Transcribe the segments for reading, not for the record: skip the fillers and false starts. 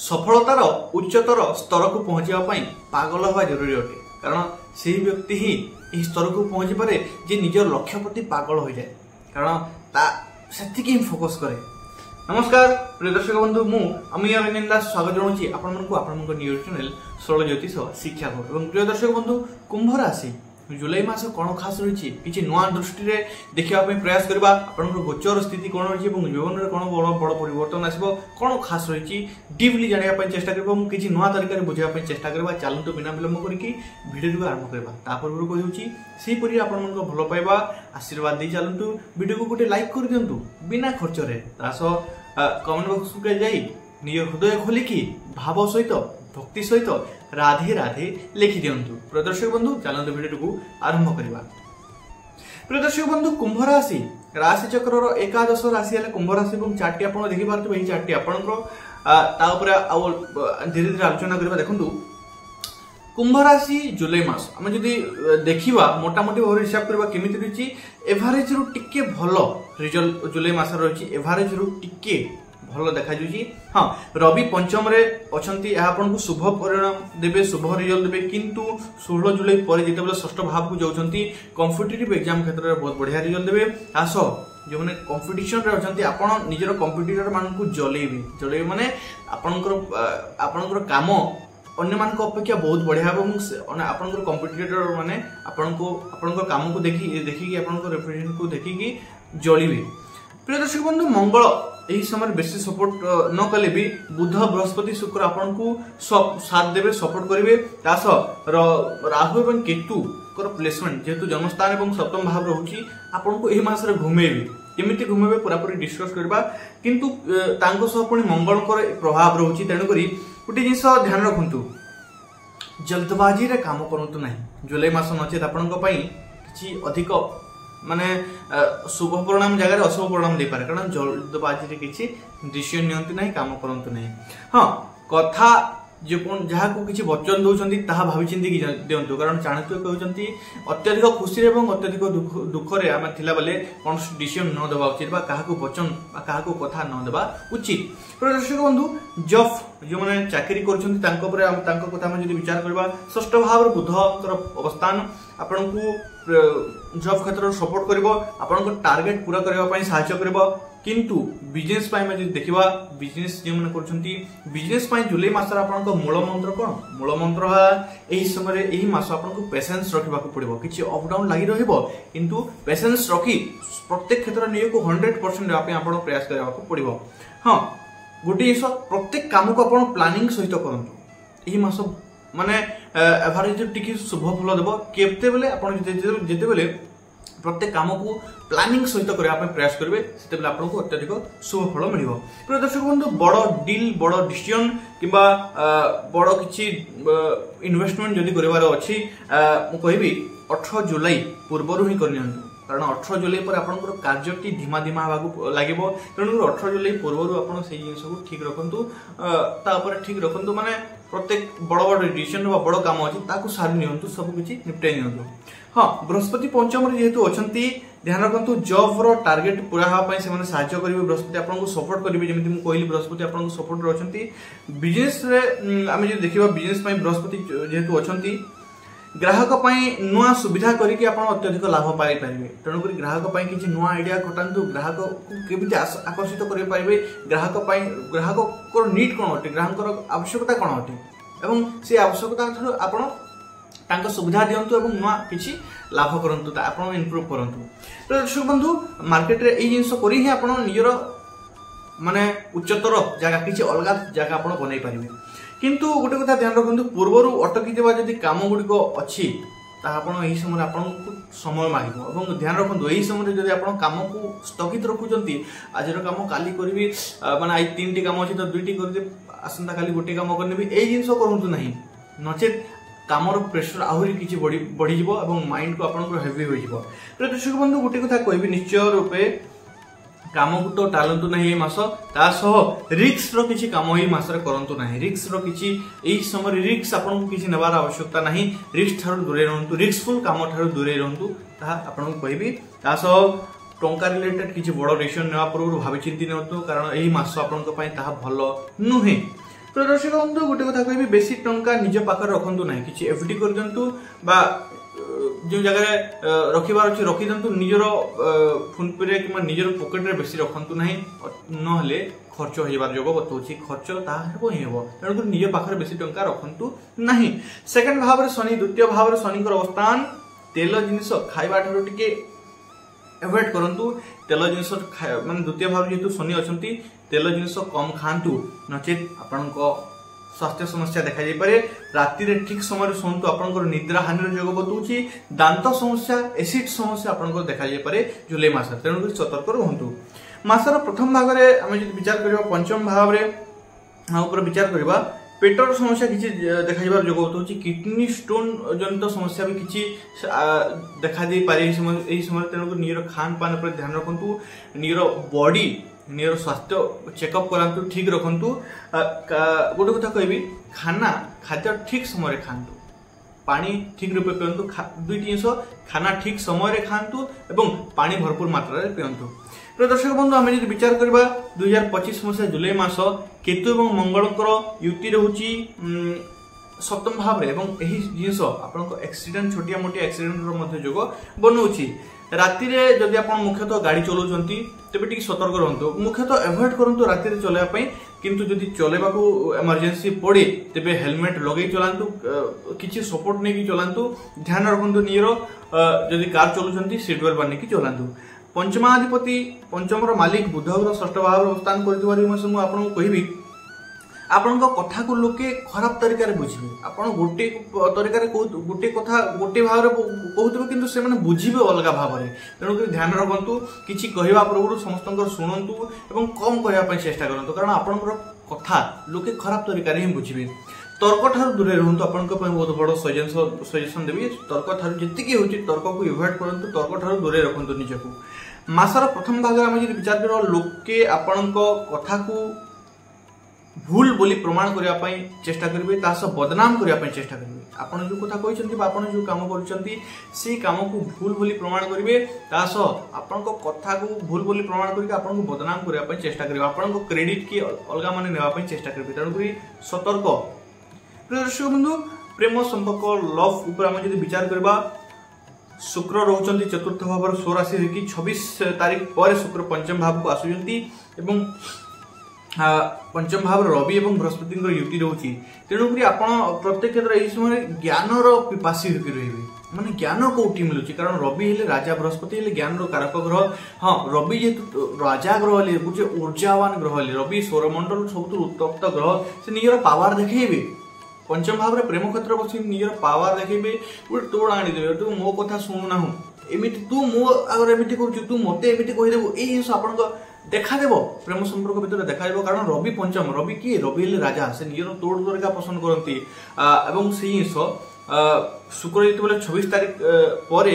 सफलतार उच्चतर स्तर को पहुंचापी पागल हवा जरूरी अटे कारण से व्यक्ति ही यह स्तर को पहुंची पारे जे निजर लक्ष्य प्रति पागल हो जाए कारण से फोकस करे। नमस्कार प्रिय दर्शक बंधु मु अमीय रंजन दास स्वागत जनाऊँगी आपण न्यूज चैनल सरल ज्योतिष शिक्षा को। प्रिय दर्शक बंधु कुंभ राशि जुलाई मास कौन खास रही किसी नुआ दृष्टि से देखा प्रयास करवा आपण गोचर स्थिति कौन रही जीवन में कौन बड़ बड़ परिवर्तन आसो कौन खास रही डीपली जानापी चेष्टा करवा किसी नुआ तरीके बुझापी चेष्टा करवा चलतु बिना विलंब करके भिडियो आरंभ करवा पूर्व कहूँगी आपण भल पाइबा आशीर्वाद दे चलतु भिडियो को गोटे लाइक कर दिंतु बिना खर्च कमेंट बॉक्स को जाई निज हृदय खोलिकी भाव सहित भक्ति सहित राधे राधे लिखि दिंतु। प्रिय दर्शक बंधु चलतु भिडियो को आरंभ करवा। प्रिय दर्शक बंधु कुंभ राशि राशि चक्र एकादश राशि है कुंभ राशि और चार्ट आप देखी पार्थे यही चार्ट आपंकर धीरे धीरे आलोचना करवा। देखो कुंभ राशि जुलाई मास आम जदि देखा मोटामोटी भाव हिसाब करवा केमिति रही एवरेज रु टिके भल रिजल्ट जुलाई मास रही एवरेज रु टिके भल देखा हाँ रवि पंचम रे अछंती आपन को शुभ परिणाम देबे शुभ रिजल्ट देबे किंतु 16 जुलाई पर जेतेबेले षष्ठ भाव को जाउछंती कॉम्पिटिटिव एग्जाम क्षेत्र में बहुत बढ़िया रिजल्ट देबे। आस जो माने कंपटीशन रे अछंती आपन निजर कंपिटिटर मान को जलेबे माने आपनकर काम अन्य मान को अपेक्षा बहुत बढ़िया एवं आपनकर कंपिटिटर माने आपनकर काम को देखि आपनकर रिप्रेजेंट को देखि जलिबे। प्रिय दर्शक बंधु मंगल यही समय बेसी सपोर्ट न कले भी बुध बृहस्पति शुक्र आपन को साथ देवे सपोर्ट करेंगे। राहु एवं केतु प्लेसमेंट जेहेतु जन्मस्थान और सप्तम भाव रही आपन को यही मास घुमेबे केमिति घुमेबे पूरापूरी डिस्कस करबा किंतु तांको सह पुणी मंगल प्रभाव रही तेणुक गोटे जिन ध्यान रखु जल्दबाजी रे काम करंतु नहीं जुलाई मास नचेत आपण किसी अधिक माने शुभ परिणाम जगह अशुभ परिणाम दे पारे कारण जल्दबाजी किसी डिसीजन नियंती नहीं काम करंतु नहीं। हाँ कथा जो जहाँ को किसी वचन दौरान ताहा भावी चिंती दिंतु कारण चाणक्य कहते अत्यधिक खुशी और अत्यधिक दुख रे आम थिला बेले कौन डिसीजन न देवा उचित क्या वचन क्या कथा न देवा उचित। दर्शक बंधु जॉब जो मैंने चाकरी कथा विचार करवा षष्ठ भाव बुधर अवस्थान आपण को जॉब क्षेत्र सपोर्ट करिवो आपण को टार्गेट पूरा करबा साहाय्य करिवो किंतु बिजनेस देखा बिजनेस जो मैंने करछंती बिजनेस जुलाई मास आपण को मूल मंत्र कौन मूल मंत्र यही समय यही मास आपण को पेशेंस रखा पड़ो किसी अप डाउन लगी रहिबो किंतु पेशेंस रखी प्रत्येक क्षेत्र नियो को 100% देवाई आपण प्रयास करबा पड़ो। हाँ गोटे प्रत्येक काम को आपण प्लानिंग सहित करंतु यही मास माने एवरेज टिके शुभ फल देव केते बेले आपण जेते बेले प्रत्येक काम को प्लानिंग सहित करने प्रयास करेंगे से आपको अत्यधिक शुभ फल मिल। प्रिय दर्शक बंधु बड़ डील बड़ डिसीजन किंबा बड़ किसी इन्वेस्टमेंट जदि करार अच्छी मुझे 18 जुलाई पूर्वर ही करनी कारण 18 जुलाई पर आपंकर कार्य धीमा धीमा लगे तेणुक 18 जुलाई पूर्वर आप जिन को ठीक रखु ठीक रखु माने प्रत्येक बड़ बड़ डिसीजन बड़ काम अच्छी सारी नियंतु सब किसी निपटाई नियंतु। हाँ बृहस्पति पंचम जेहेतु अच्छा ध्यान रखु जॉब रो टार्गेट पूरा हाँपाई से साहाय्य करेंगे बृहस्पति आपको सपोर्ट करेंगे जमी मुझे कहली बृहस्पति आपको सपोर्ट अच्छा बिजनेस आम जो देखा बिजनेस बृहस्पति जेहेतु अच्छा ग्राहक नुआ सुविधा करके अत्यधिक लाभ पाई पारे तेणुक ग्राहक किसी नुआ आइडिया खटातु ग्राहक को केमी आकर्षित करेंगे ग्राहक नीड कौन अटे ग्राहक आवश्यकता कौन अटे एवं से आवश्यकता आप सुविधा दिंतु और नुआ किसी लाभ करंतु आप इम्प्रूव करंतु। तो दर्शक बंधु मार्केट रे जिन करी आप निजर माने उच्चतर जगह किसी अलग जगह आप बनई पारे किंतु गोटे कथा ध्यान रखु पूर्वर अटकी जदि कम गुड़िक अच्छी यही समय आपको समय मांग ध्यान रखु यही समय जब आप कम को स्थगित रखुंट आज कम काली करी माने आज 3टी कम अच्छी तो 2टी कर आसंता काली गोटे कम करने यही जिन करूँ ना नचेत कामर प्रेशर आहरी किसी बढ़ी माइंड को आपन हेवी हो। दर्शक बंधु गोटे कथा कह निश्चय रूपे काम को तो टालतु ना ये मास रिक्स रो किसी काम ये मास करंतु ना रिक्स रो किसी यही समय रिक्स आपन को किसी नेबार आवश्यकता नहीं रिक्स ठारू दूरे रहंतु रिक्सफुल काम ठारू दूरे रहंतु ता आपन को कहबी टंका रिलेटेड किसी बड़ डिसीजन नेवा पूर्व भावी चिंती नियंतु कारण यही मास आपन को पई ता भलो नुहे। तो दर्शक बंधु गोटे कथा कहि बेसी टंका निज पाखर रखंतु नाही किछि एफडी कर दंतु बा जो जगह रखिबार अछि रखि दंतु निजरो फोन पे रे कि निजरो पॉकेट रे बेसी रखंतु नाही नहले खर्च होइबार जोग बतौछि खर्च ता हेबो ही हेबो तेणु निज पाखर बेसी टंका रखंतु नाही। सेकंड भाव रे शनि द्वितीय भाव रे शनि कर अवस्थान तेल जिनिस खाइबा ठरो टिके एवॉइड करंतु तेल जिनिस माने द्वितीय भाव जेतु शनि अछंती तेल जिनिस कम खांतु नचेत आपनको स्वास्थ्य समस्या देखा जाई पारे। राति रे ठीक समय सोंतु आपनकर निद्रा हानि रो जोग बतौछि दांत समस्या एसिड समस्या आपनकर देखा जाई पारे जुलाई मास तेणु सतर्क रहंतु। मासर प्रथम भाग रे हम जदि विचार करबा पंचम भाव रे ऊपर विचार करबा पेटर समस्या किछि देखा जाबार जोग बतौछि किडनी स्टोन जनित समस्या भी किछि देखा जाई पारे एही समय तेणु नियर खान पान पर ध्यान रखंतु नियर बॉडी नियर स्वास्थ्य चेकअप करंतु ठीक रखंतु। गोटे कथा कहबी खाना खाद्य ठीक समय रे खांतु पानी ठीक रूपे पियंतु दुईटी जिनिस खाना ठीक समय रे खांतु एवं पानी भरपूर मात्रा रे पियंतु। तो दर्शक बंधु आम जब विचार करबा 2025 मसीहा जुलाई मास केतु एवं मंगलकर युति रहउची सप्तम भाव रे एवं एही जिनिस आपनको एक्सीडेंट छोटिया मोटिया एक्सीडेंट रो मध्ये जोग बनउची। राति रे जदि आपण मुख्यतः गाड़ी चलाउचंती तबे टिक सतर्क रहंतु मुख्यतः अवॉइड करंतु राति रे चलेबा पई किंतु जदि चलेबा को इमरजेंसी पड़े तबे हेलमेट लगै चलांतु किछि सपोर्ट नै कि चलांतु ध्यान रखंतु निरो जदि कार चलाउचंती सीट बेल्ट बांधि कि चलांतु। पंचमाधिपति पंचम रो मालिक बुध रो षष्ठ भाव रो अवस्थान करथिबारि मु आपन कहबी आपण कथा को लोके खराब तरीका रे बुझिबे आपण गोटे तरीका रे गोटे कथा गोटे भाव रे कहउतबे किंतु से माने बुझिबे अलगा भाव रे तेणु कि ध्यान रखंतु किछि कहिबा पूर्व समस्तंकर सुनंतु एवं कम कहया पय चेष्टा करंतु कारण आपण कथा लोके खराब तरीका रे ही बुझिबे। तर्क ठार दूरे रहंतु आपण को बहुत बड़ सजेशन देबी तर्क ठार जति की होची तर्क को अवॉइड करंतु तर्क ठार दूरे रखंतु निजको। मासर प्रथम भाग हम जदि विचार करो लोके आपण कथा को भूल बोली प्रमाण करिया पई चेष्टा करिवे तास बदनाम करिया पई चेष्टा करिवे आपण जो कथा कहिसंती बा आपण जो काम करूचंती से काम को भूल बोली प्रमाण करिवे तास आपण को कथा को भूल बोली प्रमाण करिके आपण को बदनाम करिया पई चेष्टा करिवे आपण को क्रेडिट की अलगा माने नेवा पई चेष्टा करिवे तेणु करी सतर्क। दर्शक बंधु प्रेम संपर्क लव ऊपर हम जदि विचार करबा शुक्र रहउचंती चतुर्थ भाव रो 16 राशि कि 26 तारिख पर शुक्र पंचम भाव को आसुचंती एवं पंचम भाव रवि एवं बृहस्पति युति रोची तेणुक प्रत्येक क्षेत्र यही समय ज्ञान पिपासी होकर रही माने ज्ञान कौटी मिलूँ कारण रवि हेले राजा बृहस्पति हेले ज्ञान कारक ग्रह। हाँ रवि जेहेतु राजा ग्रह हेले गोटे ऊर्जावान ग्रह हेले रवि सौरमंडल सब उत्तप्त ग्रह से निजर पावर देखेबे पंचम भाव रे प्रेम क्षेत्र बस निजर पावर देखेबे गोटे तोड़ आनीदेवे तू मो कथा शुणुना एमिति तू मो आगर एमिति करू तू मते एमिति कहिदेबो एई जिंस आपण देखा देव प्रेम संपर्क भितर देखा देव कारण रवि पंचम रवि किए रवि हेले राजा से निजर तोड़ तरीका पसंद करती एवं से जिंस शुक्र जो 26 तारिख पर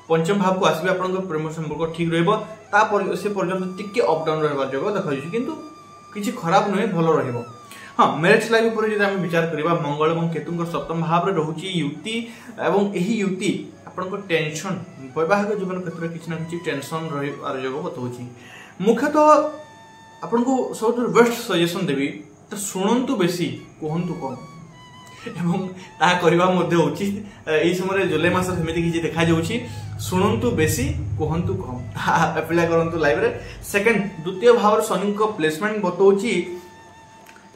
पंचम भाव को आसबे आपन प्रेम संपर्क ठीक रहबो तापर से पर्यंत टिके अप डाउन रहबार जगह देखा जाय किंतु किछि खराब नहे भलो रहबो। हाँ मैरिज लाइफ पर जदि हम विचार करबा मंगल एवं केतुंकर सप्तम भाव रे रहउची युति एवं एही युति आपन टेंशन वैवाहिक जीवन क्षेत्र में किछि ना किछि टेंशन रहबार जगह बतौची। मुख्यतः आपन को सब बेस्ट सजेशन देवी तो शुणु बेसी कहतु कम एवं ता करबा मध्ये उचित एई समय जुलाई मास सेमिति किछि देखा जाउची शुणु बेसी कहतु कम अप्लाई करंतु लाइव रे। सेकंड द्वितीय भाव शनि को प्लेसमेंट बतौची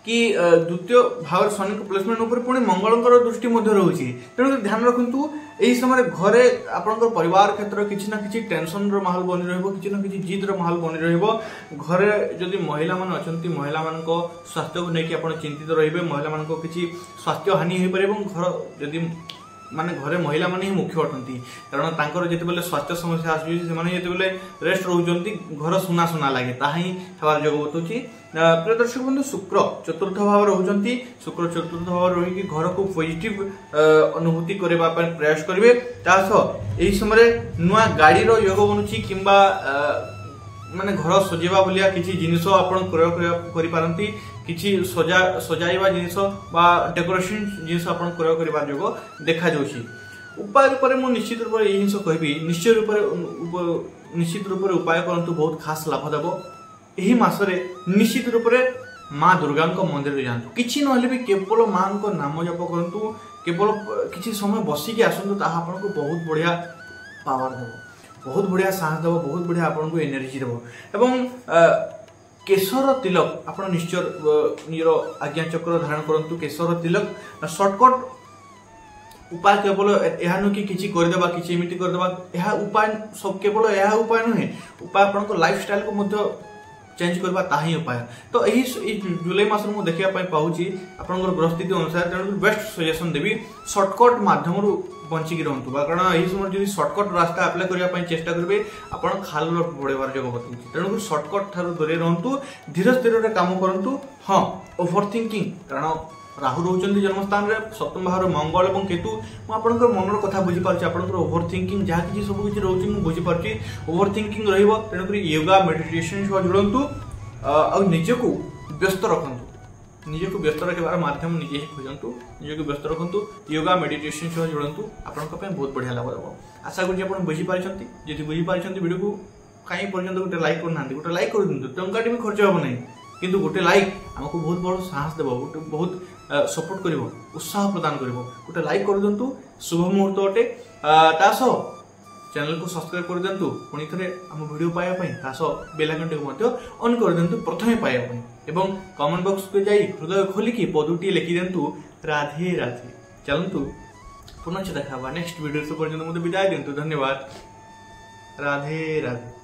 कि द्वितीय भाव शनि को प्लेसमेंट ऊपर पुणी मंगलकर दृष्टि मध्ये रहउची तेणु ध्यान रखंतु एही समय घरे आपनकर परिवार क्षेत्र किछि ना किछि टेंशन रो माहौल बनि रहबो किछि ना किछि जिद रो माहौल बनि रहबो। घरे जदि महिला मान अछंती महिला मान को स्वास्थ्य को नेकी आपण चिंतित रहिबे महिला मान को किछि स्वास्थ्य हानि होई पारे घर जदि माने घरे महिला माने ही मुख्य अटंती कारण तांकर जेते बेले स्वास्थ्य समस्या आसुची से माने जेते बेले रेस्ट रहउचंती घर सुना सुना लागे ताही हेबार जग बतुची। प्रिय दर्शक बंधु शुक्र चतुर्थ भाव रहउचंती शुक्र चतुर्थ भाव रही कि घर को पॉजिटिव अनुभूति करबा पर प्रयास करिवे तास एही समय नुआ गाड़ी रो योग बनुची किंबा माने घर सजेबा बोलिया किछि जिनिस आपण प्रयोग करि पारंती किछि सजाइबा जिनिस बा डेकोरेशन जिनिस आपण प्रयोग करिबा जोगो देखा जाउची। उपाय रूप में निश्चित रूप से जिनिस कहबी निश्चित रूप से उपाय करंतु बहुत खास लाभ देबो। एही मासरे निश्चित रूप से माँ दुर्गा मंदिर जातु किसी ना भी केवल माँ को नाम जप करूँ केवल किसी समय बसिकी आसतु ताहा आपको बहुत बढ़िया पावर देव बहुत बढ़िया साहस देव बहुत बढ़िया आपको एनर्जी देव एवं केशर तिलक आप निश्चय निजर आज्ञा चक्र धारण करूँ केशर तिलक सर्टकट उपाय केवल यह नुह कि किसी करदेबा किसी एमती करदेबा यह उपाय सब केवल यह उपाय नुहे उपाय आपको लाइफ स्टाइल को मध्य चेंज करवा ताही उपाय तो यही जुलाई मास में देखा पाऊँगी आपंकर ग्रह स्थिति अनुसार तेणु बेस्ट सजेसन देवी सर्टकट मध्यम बंचिकी रुँ कारण यही समय जो सर्टकट रास्ता आप्लाय करने चेष्टा करेंगे आप खाल बढ़ेबार जगह बताऊँ तेणुक सर्टकट ठार दूरे रुँ धीर स्थिर काम करूँ हाँ ओभर थिंकिंग कारण राहु रोचंदी जन्मस्थान रे सप्तम भाव मंगल और केतु मुझे मनर कथा बुझीपारे आप ओभर थिंकिंग जहाँ किसी सब किसी रोचे मुझे बुझीपारे ओभर थिंकिंग तेणुक योगा मेडिटेशन सह जुड़तु निजक व्यस्त रखु निजक व्यस्त रखार माध्यम निजे ही खोजतु निजक व्यस्त रखु योगा मेडिटेशन सह जुड़तु आपंप बहुत बढ़िया लाभ देव आशा करुँच आप बुझीपारी जी बुझीपारी वीडियो को कहीं पर्यटन गोटे लाइक करना गोटे लाइक कर दिखाँ टंकाटी भी खर्च हम ना किंतु गोटे लाइक आमको बहुत बड़ साहस देव गोटे बहुत सपोर्ट कर उत्साह प्रदान कर गोटे लाइक कर दिंतु शुभ मुहूर्त अटे तासह चैनल को सब्सक्राइब कर दिंतु पुणी थे आम वीडियो पाइबापी बेल आइकन टी ऑन कर दिंतु प्रथम पाइबापी एवं कमेंट बॉक्स को जाई हृदय खोलिकी पदुटी लिखि दिंतु राधे राधे चलतु पुनः देखा नेक्स्ट वीडियो से पर्यटन मत विदाय दिंतु धन्यवाद राधे राधे।